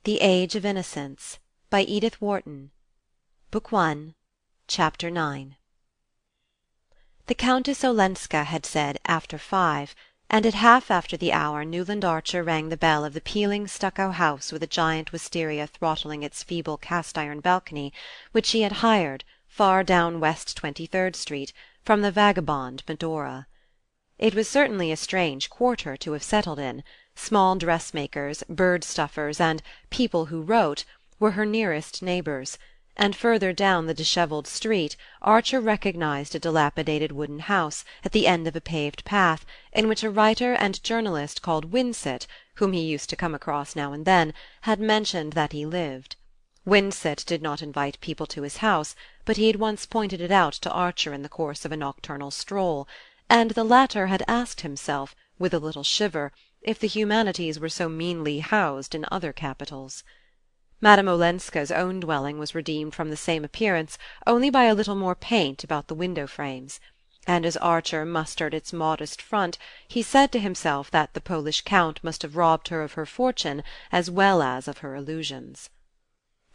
The Age of Innocence by Edith Wharton. Book 1, Chapter 9. The Countess Olenska had said after 5, and at half after the hour Newland Archer rang the bell of the peeling stucco house with a giant wisteria throttling its feeble cast-iron balcony, which she had hired, far down West 23rd Street, from the vagabond Medora. It was certainly a strange quarter to have settled in. Small dressmakers, bird-stuffers, and "people who wrote" were her nearest neighbours, and further down the dishevelled street Archer recognized a dilapidated wooden house at the end of a paved path, in which a writer and journalist called Winsett, whom he used to come across now and then, had mentioned that he lived. Winsett did not invite people to his house, but he had once pointed it out to Archer in the course of a nocturnal stroll, and the latter had asked himself, with a little shiver, if the humanities were so meanly housed in other capitals. Madame Olenska's own dwelling was redeemed from the same appearance only by a little more paint about the window-frames, and as Archer mustered its modest front he said to himself that the Polish Count must have robbed her of her fortune as well as of her illusions.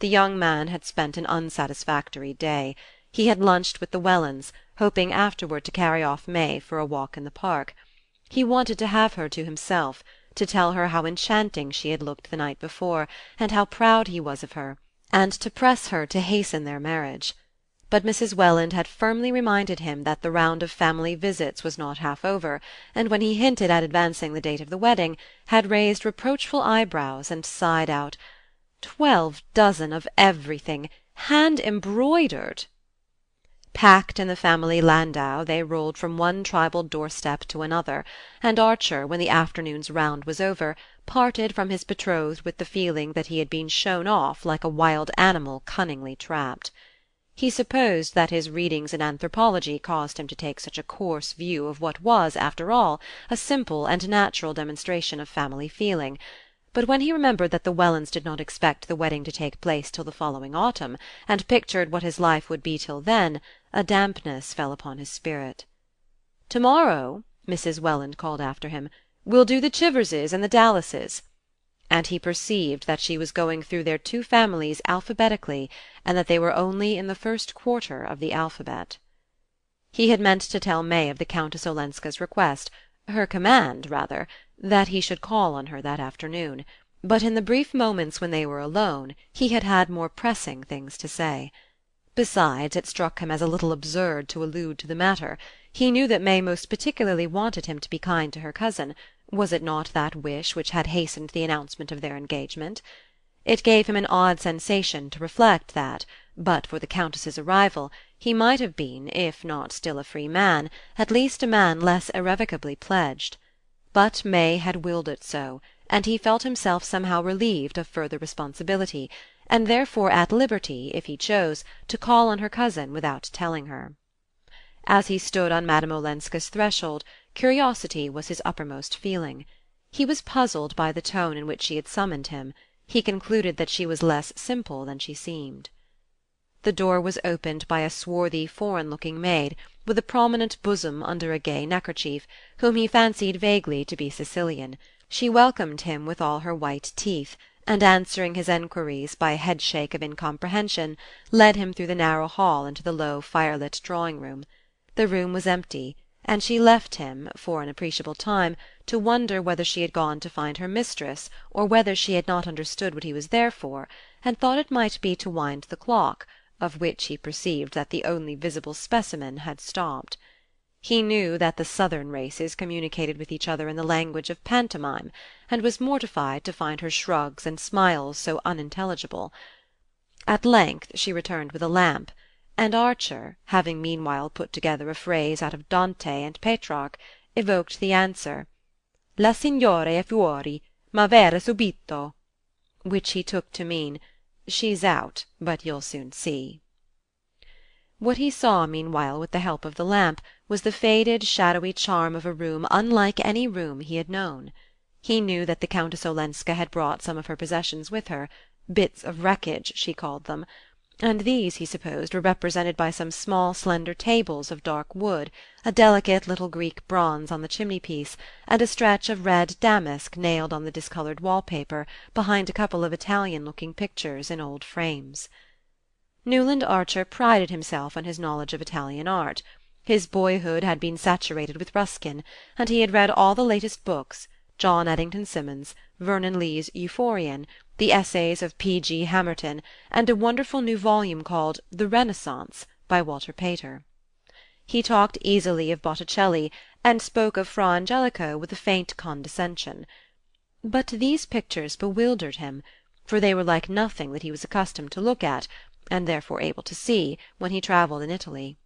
The young man had spent an unsatisfactory day. He had lunched with the Wellands, hoping afterward to carry off May for a walk in the park. He wanted to have her to himself, to tell her how enchanting she had looked the night before, and how proud he was of her, and to press her to hasten their marriage. But Mrs. Welland had firmly reminded him that the round of family visits was not half over, and when he hinted at advancing the date of the wedding, had raised reproachful eyebrows and sighed out, "12 dozen of everything, hand-embroidered!" Packed in the family landau, they rolled from one tribal doorstep to another, and Archer, when the afternoon's round was over, parted from his betrothed with the feeling that he had been shown off like a wild animal cunningly trapped. He supposed that his readings in anthropology caused him to take such a coarse view of what was, after all, a simple and natural demonstration of family feeling, but when he remembered that the Wellands did not expect the wedding to take place till the following autumn, and pictured what his life would be till then, a dampness fell upon his spirit. "To-morrow," Mrs. Welland called after him, "we'll do the Chiverses and the Dallases," and he perceived that she was going through their two families alphabetically, and that they were only in the first quarter of the alphabet. He had meant to tell May of the Countess Olenska's request, her command, rather, that he should call on her that afternoon, but in the brief moments when they were alone he had had more pressing things to say. Besides, it struck him as a little absurd to allude to the matter. He knew that May most particularly wanted him to be kind to her cousin. Was it not that wish which had hastened the announcement of their engagement? It gave him an odd sensation to reflect that, but for the Countess's arrival, he might have been, if not still a free man, at least a man less irrevocably pledged. But May had willed it so, and he felt himself somehow relieved of further responsibility, and therefore at liberty, if he chose, to call on her cousin without telling her. As he stood on Madame Olenska's threshold, curiosity was his uppermost feeling. He was puzzled by the tone in which she had summoned him. He concluded that she was less simple than she seemed. The door was opened by a swarthy foreign-looking maid, with a prominent bosom under a gay neckerchief, whom he fancied vaguely to be Sicilian. She welcomed him with all her white teeth, and answering his enquiries by a headshake of incomprehension, led him through the narrow hall into the low firelit drawing-room. The room was empty, and she left him, for an appreciable time, to wonder whether she had gone to find her mistress, or whether she had not understood what he was there for, and thought it might be to wind the clock, of which he perceived that the only visible specimen had stopped. He knew that the southern races communicated with each other in the language of pantomime, and was mortified to find her shrugs and smiles so unintelligible. At length she returned with a lamp, and Archer, having meanwhile put together a phrase out of Dante and Petrarch, evoked the answer, "La signora è fuori, ma verrà subito," which he took to mean, "She's out, but you'll soon see." What he saw meanwhile with the help of the lamp was the faded shadowy charm of a room unlike any room he had known. He knew that the Countess Olenska had brought some of her possessions with her, bits of wreckage she called them, and these, he supposed, were represented by some small slender tables of dark wood, a delicate little Greek bronze on the chimney-piece, and a stretch of red damask nailed on the discoloured wall-paper behind a couple of Italian-looking pictures in old frames. Newland Archer prided himself on his knowledge of Italian art. His boyhood had been saturated with Ruskin, and he had read all the latest books, John Eddington Symonds, Vernon Lee's Euphorion, the essays of P.G. Hamerton, and a wonderful new volume called The Renaissance by Walter Pater. He talked easily of Botticelli, and spoke of Fra Angelico with a faint condescension. But these pictures bewildered him, for they were like nothing that he was accustomed to look at, and therefore able to see, when he travelled in Italy.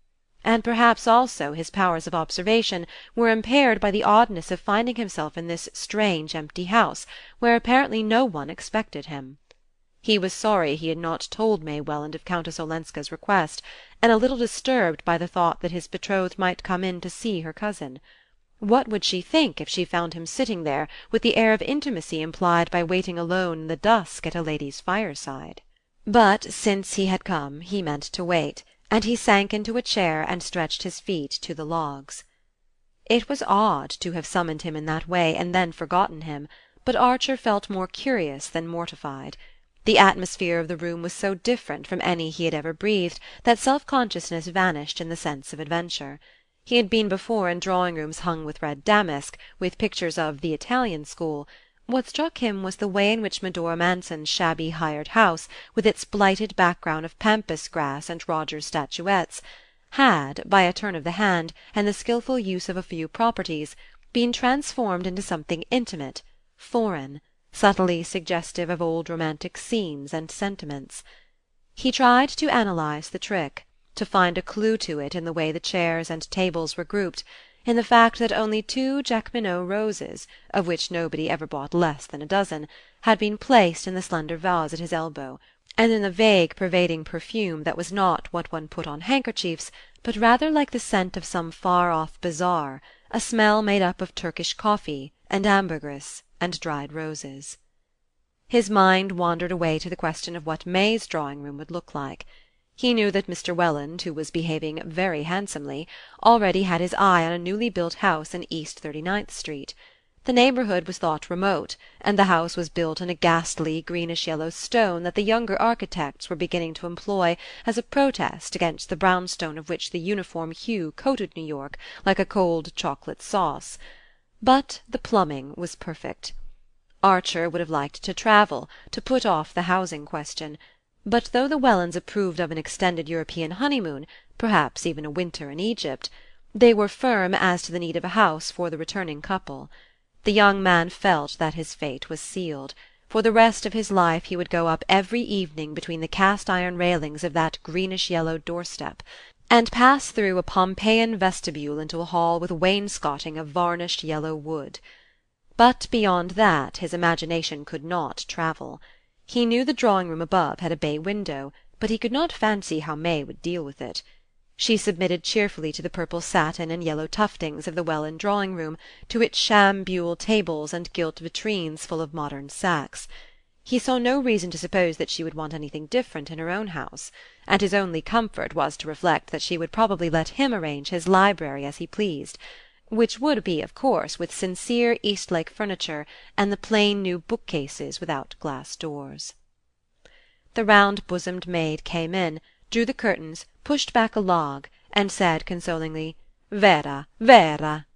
And perhaps also his powers of observation were impaired by the oddness of finding himself in this strange empty house, where apparently no one expected him. He was sorry he had not told May Welland of Countess Olenska's request, and a little disturbed by the thought that his betrothed might come in to see her cousin. What would she think if she found him sitting there with the air of intimacy implied by waiting alone in the dusk at a lady's fireside? But since he had come he meant to wait, and he sank into a chair and stretched his feet to the logs. It was odd to have summoned him in that way and then forgotten him, but Archer felt more curious than mortified. The atmosphere of the room was so different from any he had ever breathed that self-consciousness vanished in the sense of adventure. He had been before in drawing-rooms hung with red damask, with pictures of the Italian school. What struck him was the way in which Medora Manson's shabby hired house, with its blighted background of pampas grass and Rogers statuettes, had, by a turn of the hand and the skilful use of a few properties, been transformed into something intimate, foreign, subtly suggestive of old romantic scenes and sentiments. He tried to analyze the trick, to find a clue to it in the way the chairs and tables were grouped, in the fact that only 2 Jacqueminot roses, of which nobody ever bought less than a dozen, had been placed in the slender vase at his elbow, and in the vague pervading perfume that was not what one put on handkerchiefs, but rather like the scent of some far-off bazaar, a smell made up of Turkish coffee and ambergris and dried roses. His mind wandered away to the question of what May's drawing-room would look like. He knew that Mr. Welland, who was behaving very handsomely, already had his eye on a newly built house in East 39th Street. The neighbourhood was thought remote, and the house was built in a ghastly greenish-yellow stone that the younger architects were beginning to employ as a protest against the brownstone of which the uniform hue coated New York like a cold chocolate sauce. But the plumbing was perfect. Archer would have liked to travel, to put off the housing question. But though the Wellands approved of an extended European honeymoon, perhaps even a winter in Egypt, they were firm as to the need of a house for the returning couple. The young man felt that his fate was sealed. For the rest of his life he would go up every evening between the cast-iron railings of that greenish-yellow doorstep, and pass through a Pompeian vestibule into a hall with wainscoting of varnished yellow wood. But beyond that his imagination could not travel. He knew the drawing-room above had a bay window, but he could not fancy how May would deal with it. She submitted cheerfully to the purple satin and yellow tuftings of the Welland drawing-room, to its sham buhl tables and gilt vitrines full of modern Saxe. He saw no reason to suppose that she would want anything different in her own house, and his only comfort was to reflect that she would probably let him arrange his library as he pleased, which would be, of course, with sincere Eastlake furniture and the plain new bookcases without glass doors. The round-bosomed maid came in, drew the curtains, pushed back a log, and said consolingly, "Vera, Vera."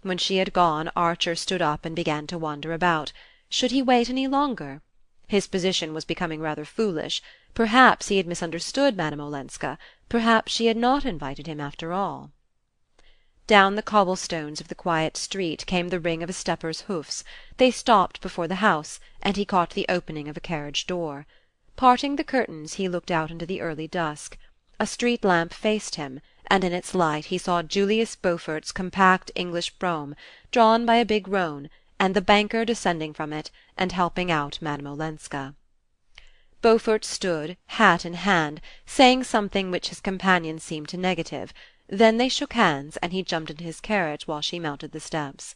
When she had gone, Archer stood up and began to wander about. Should he wait any longer? His position was becoming rather foolish. Perhaps he had misunderstood Madame Olenska. Perhaps she had not invited him after all. Down the cobble-stones of the quiet street came the ring of a stepper's hoofs. They stopped before the house, and he caught the opening of a carriage door. Parting the curtains, he looked out into the early dusk. A street lamp faced him, and in its light he saw Julius Beaufort's compact English brougham, drawn by a big roan, and the banker descending from it and helping out Madame Olenska. Beaufort stood, hat in hand, saying something which his companion seemed to negative. Then they shook hands, and he jumped into his carriage while she mounted the steps.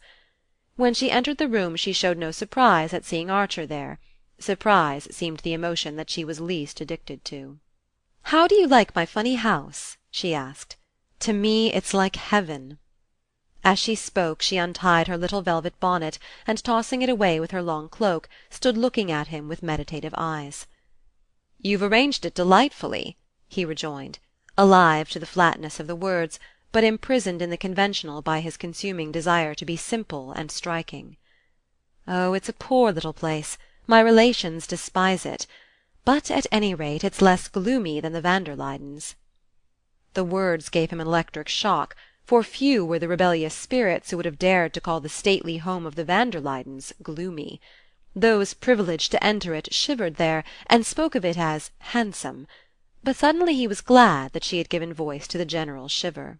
When she entered the room she showed no surprise at seeing Archer there. Surprise seemed the emotion that she was least addicted to. "How do you like my funny house?" she asked. "To me it's like heaven." As she spoke she untied her little velvet bonnet and, tossing it away with her long cloak, stood looking at him with meditative eyes. "You've arranged it delightfully," he rejoined, alive to the flatness of the words, but imprisoned in the conventional by his consuming desire to be simple and striking. "Oh, it's a poor little place. My relations despise it. But at any rate it's less gloomy than the van der Luydens." The words gave him an electric shock, for few were the rebellious spirits who would have dared to call the stately home of the van der Luydens gloomy. Those privileged to enter it shivered there, and spoke of it as handsome. But suddenly he was glad that she had given voice to the general shiver.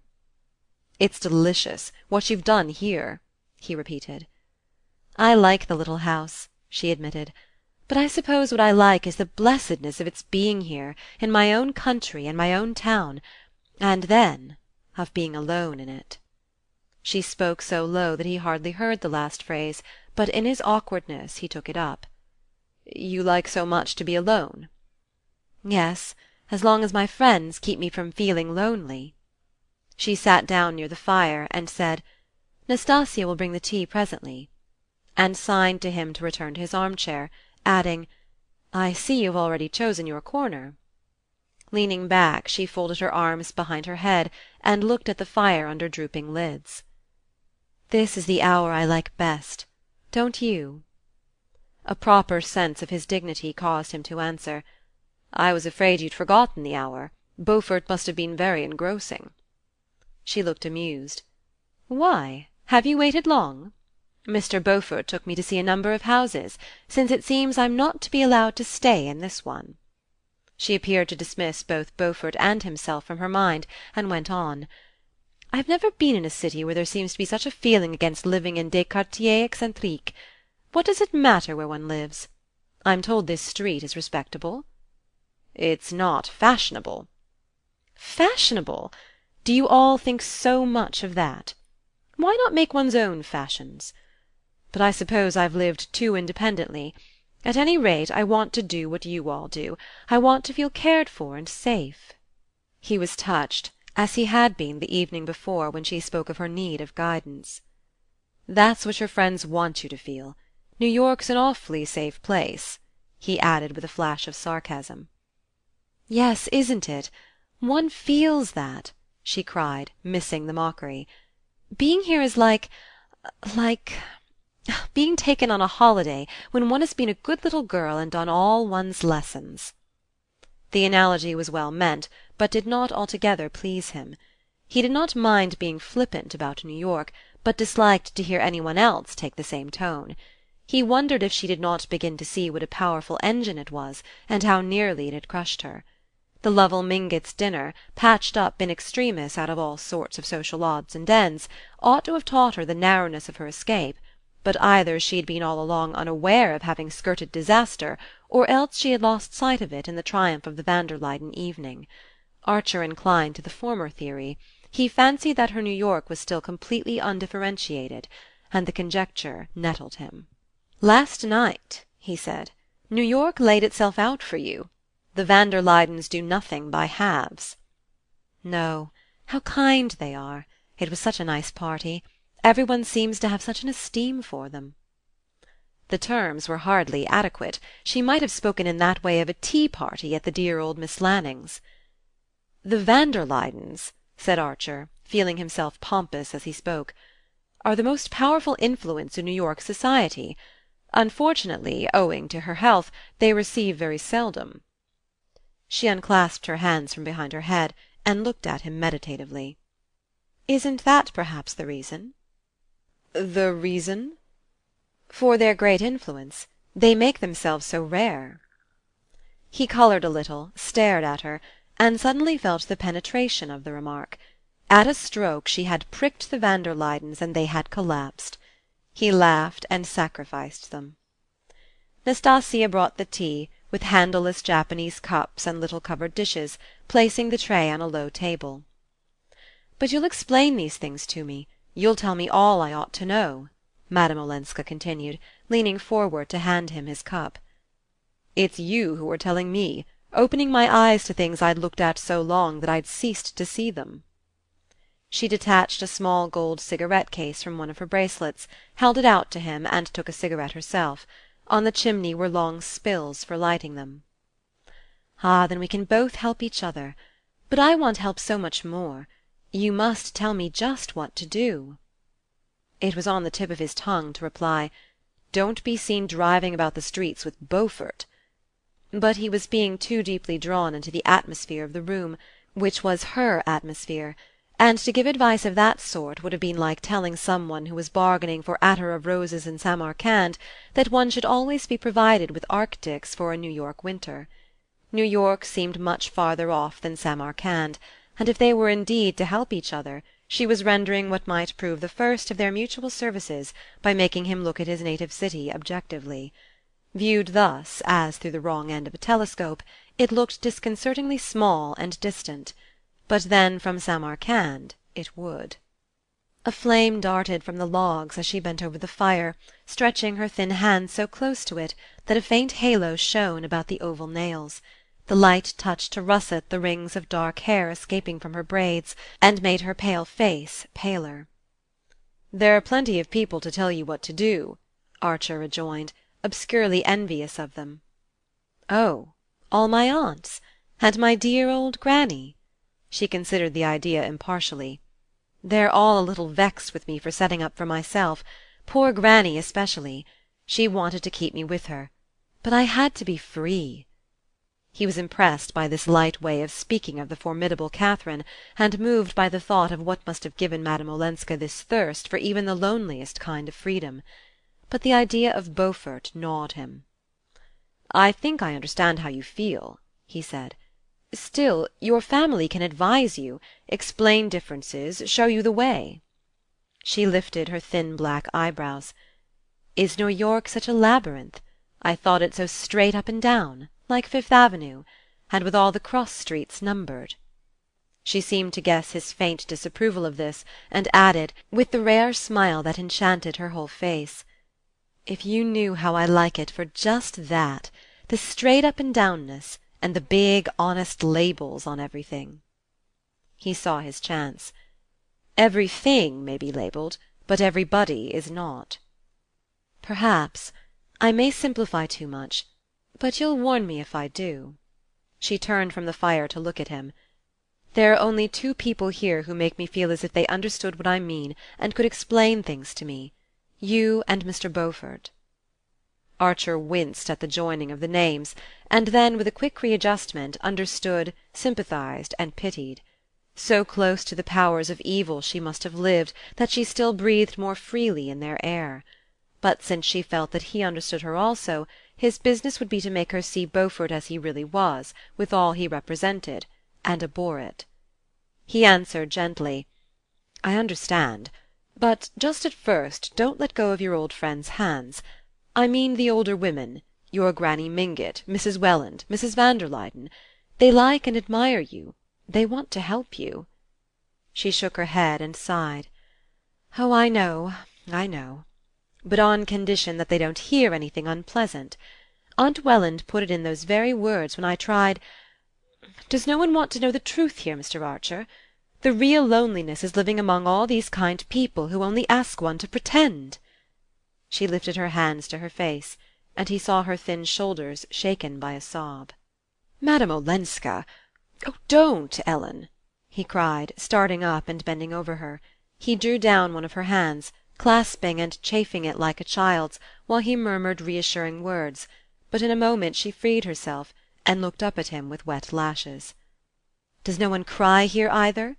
"It's delicious, what you've done here," he repeated. "I like the little house," she admitted. "But I suppose what I like is the blessedness of its being here, in my own country and my own town, and then of being alone in it." She spoke so low that he hardly heard the last phrase, but in his awkwardness he took it up. "You like so much to be alone?" "Yes, as long as my friends keep me from feeling lonely." She sat down near the fire and said, "Nastasia will bring the tea presently," and signed to him to return to his armchair, adding, "I see you've already chosen your corner." Leaning back, she folded her arms behind her head and looked at the fire under drooping lids. "This is the hour I like best. Don't you?" A proper sense of his dignity caused him to answer, "I was afraid you'd forgotten the hour. Beaufort must have been very engrossing." She looked amused. "Why? Have you waited long? Mr. Beaufort took me to see a number of houses, since it seems I'm not to be allowed to stay in this one." She appeared to dismiss both Beaufort and himself from her mind, and went on: "I've never been in a city where there seems to be such a feeling against living in des quartiers excentriques. What does it matter where one lives? I'm told this street is respectable." "It's not fashionable." "Fashionable? Do you all think so much of that? Why not make one's own fashions? But I suppose I've lived too independently. At any rate, I want to do what you all do. I want to feel cared for and safe." He was touched, as he had been the evening before when she spoke of her need of guidance. "That's what your friends want you to feel. New York's an awfully safe place," he added with a flash of sarcasm. "Yes, isn't it? One feels that," she cried, missing the mockery. "Being here is like being taken on a holiday when one has been a good little girl and done all one's lessons." The analogy was well meant, but did not altogether please him. He did not mind being flippant about New York, but disliked to hear anyone else take the same tone. He wondered if she did not begin to see what a powerful engine it was, and how nearly it had crushed her. The Lovell Mingotts' dinner, patched up in extremis out of all sorts of social odds and ends, ought to have taught her the narrowness of her escape, but either she had been all along unaware of having skirted disaster, or else she had lost sight of it in the triumph of the van der Luyden evening. Archer inclined to the former theory. He fancied that her New York was still completely undifferentiated, and the conjecture nettled him. "Last night," he said, "New York laid itself out for you. The van der Luydens do nothing by halves." "No. How kind they are! It was such a nice party. Everyone seems to have such an esteem for them." The terms were hardly adequate. She might have spoken in that way of a tea-party at the dear old Miss Lanning's. "The van der Luydens," said Archer, feeling himself pompous as he spoke, "are the most powerful influence in New York society. Unfortunately, owing to her health, they receive very seldom." She unclasped her hands from behind her head and looked at him meditatively. "Isn't that perhaps the reason?" "The reason?" "For their great influence. They make themselves so rare." He coloured a little, stared at her, and suddenly felt the penetration of the remark. At a stroke she had pricked the van der Luydens and they had collapsed. He laughed and sacrificed them. Nastasia brought the tea, with handleless Japanese cups and little covered dishes, placing the tray on a low table. "But you'll explain these things to me. You'll tell me all I ought to know," Madame Olenska continued, leaning forward to hand him his cup. "It's you who are telling me. opening my eyes to things I'd looked at so long that I'd ceased to see them." She detached a small gold cigarette-case from one of her bracelets, held it out to him, and took a cigarette herself. On the chimney were long spills for lighting them. "Ah, then we can both help each other. But I want help so much more. You must tell me just what to do." It was on the tip of his tongue to reply, "Don't be seen driving about the streets with Beaufort." But he was being too deeply drawn into the atmosphere of the room, which was her atmosphere, and to give advice of that sort would have been like telling someone who was bargaining for attar of roses in Samarcand that one should always be provided with arctics for a New York winter. New York seemed much farther off than Samarcand, and if they were indeed to help each other, she was rendering what might prove the first of their mutual services by making him look at his native city objectively. Viewed thus, as through the wrong end of a telescope, it looked disconcertingly small and distant. But then from Samarcand it would. A flame darted from the logs as she bent over the fire, stretching her thin hands so close to it that a faint halo shone about the oval nails. The light touched to russet the rings of dark hair escaping from her braids, and made her pale face paler. "There are plenty of people to tell you what to do," Archer rejoined, obscurely envious of them. "Oh, all my aunts? And my dear old granny?" She considered the idea impartially. "They're all a little vexed with me for setting up for myself, poor granny especially. She wanted to keep me with her. But I had to be free." He was impressed by this light way of speaking of the formidable Catherine, and moved by the thought of what must have given Madame Olenska this thirst for even the loneliest kind of freedom. But the idea of Beaufort gnawed him. "I think I understand how you feel," he said. "Still, your family can advise you, explain differences, show you the way." She lifted her thin black eyebrows. "Is New York such a labyrinth? I thought it so straight up and down, like Fifth Avenue, and with all the cross streets numbered." She seemed to guess his faint disapproval of this, and added, with the rare smile that enchanted her whole face, "If you knew how I like it for just that, the straight up and downness, and the big honest labels on everything." He saw his chance. "Everything may be labelled, but everybody is not." "Perhaps. I may simplify too much, but you'll warn me if I do." She turned from the fire to look at him. "There are only two people here who make me feel as if they understood what I mean and could explain things to me. You and Mr. Beaufort." Archer winced at the joining of the names, and then, with a quick readjustment, understood, sympathized, and pitied. So close to the powers of evil she must have lived that she still breathed more freely in their air. But since she felt that he understood her also, his business would be to make her see Beaufort as he really was, with all he represented, and abhor it. He answered gently, "I understand. But just at first don't let go of your old friend's hands. I mean the older women, your Granny Mingott, Mrs. Welland, Mrs. van der Luyden. They like and admire you. They want to help you." She shook her head and sighed. "Oh, I know. But on condition that they don't hear anything unpleasant. Aunt Welland put it in those very words when I tried. Does no one want to know the truth here, Mr. Archer? The real loneliness is living among all these kind people who only ask one to pretend." She lifted her hands to her face, and he saw her thin shoulders shaken by a sob. "Madame Olenska! Oh, don't, Ellen!" he cried, starting up and bending over her. He drew down one of her hands, clasping and chafing it like a child's, while he murmured reassuring words, but in a moment she freed herself, and looked up at him with wet lashes. "Does no one cry here either?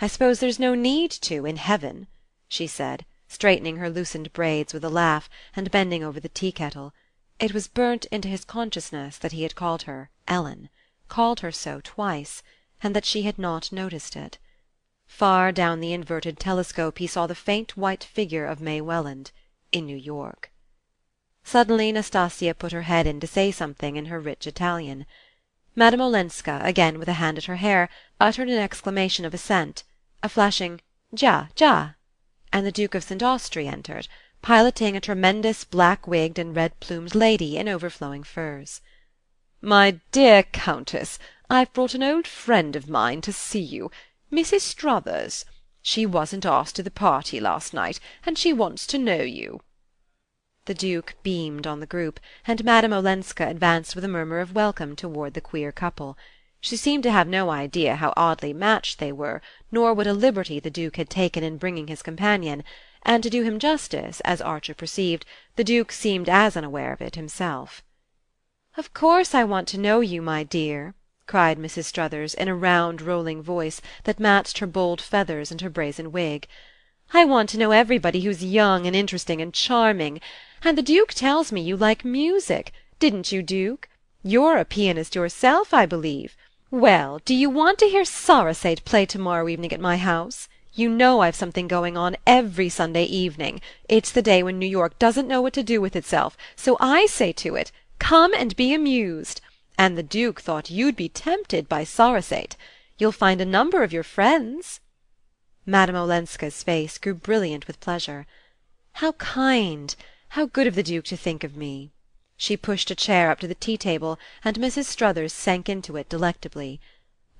I suppose there's no need to, in heaven," she said, straightening her loosened braids with a laugh, and bending over the tea-kettle. It was burnt into his consciousness that he had called her Ellen, called her so twice, and that she had not noticed it. Far down the inverted telescope he saw the faint white figure of May Welland, in New York. Suddenly Nastasia put her head in to say something in her rich Italian. Madame Olenska, again with a hand at her hair, uttered an exclamation of assent, a flashing "Già, già," and the Duke of St. Austrey entered, piloting a tremendous black-wigged and red-plumed lady in overflowing furs. "My dear Countess, I've brought an old friend of mine to see you, Mrs. Struthers. She wasn't asked to the party last night, and she wants to know you." The Duke beamed on the group, and Madame Olenska advanced with a murmur of welcome toward the queer couple. She seemed to have no idea how oddly matched they were, nor what a liberty the Duke had taken in bringing his companion, and to do him justice, as Archer perceived, the Duke seemed as unaware of it himself. "Of course I want to know you, my dear," cried Mrs. Struthers in a round rolling voice that matched her bold feathers and her brazen wig. "I want to know everybody who's young and interesting and charming. And the Duke tells me you like music. Didn't you, Duke? You're a pianist yourself, I believe. Well, do you want to hear Sarasate play to-morrow evening at my house? You know I've something going on every Sunday evening. It's the day when New York doesn't know what to do with itself, so I say to it, 'Come and be amused.' And the Duke thought you'd be tempted by Sarasate. You'll find a number of your friends." Madame Olenska's face grew brilliant with pleasure. "How kind! How good of the Duke to think of me!" She pushed a chair up to the tea-table, and Mrs. Struthers sank into it delectably.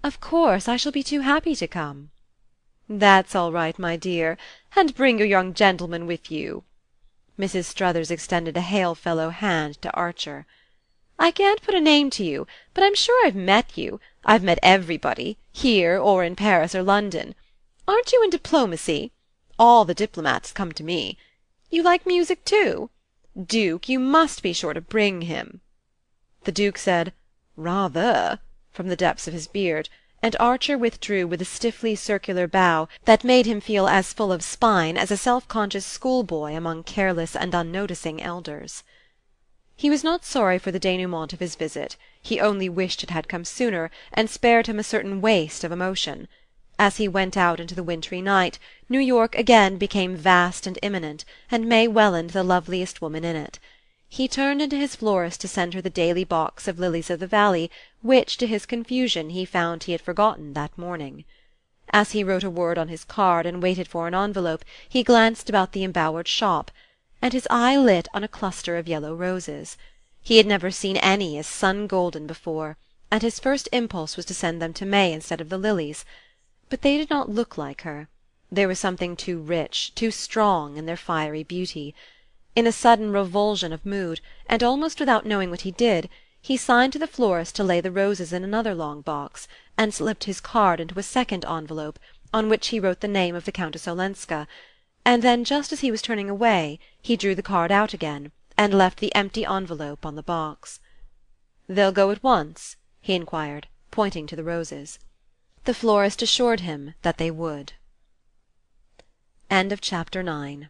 "Of course I shall be too happy to come." "That's all right, my dear. And bring your young gentleman with you." Mrs. Struthers extended a hail-fellow hand to Archer. "I can't put a name to you, but I'm sure I've met you. I've met everybody, here or in Paris or London. Aren't you in diplomacy? All the diplomats come to me. You like music too? Duke, you must be sure to bring him." The Duke said, "Rather," from the depths of his beard, and Archer withdrew with a stiffly circular bow that made him feel as full of spine as a self-conscious schoolboy among careless and unnoticing elders. He was not sorry for the dénouement of his visit. He only wished it had come sooner, and spared him a certain waste of emotion. As he went out into the wintry night, New York again became vast and imminent, and May Welland the loveliest woman in it. He turned into his florist to send her the daily box of lilies of the valley, which, to his confusion, he found he had forgotten that morning. As he wrote a word on his card and waited for an envelope, he glanced about the embowered shop, and his eye lit on a cluster of yellow roses. He had never seen any as sun-golden before, and his first impulse was to send them to May instead of the lilies. But they did not look like her. There was something too rich, too strong in their fiery beauty. In a sudden revulsion of mood, and almost without knowing what he did, he signed to the florist to lay the roses in another long box, and slipped his card into a second envelope, on which he wrote the name of the Countess Olenska, and then, just as he was turning away, he drew the card out again, and left the empty envelope on the box. "They'll go at once?" he inquired, pointing to the roses. The florist assured him that they would. End of chapter 9.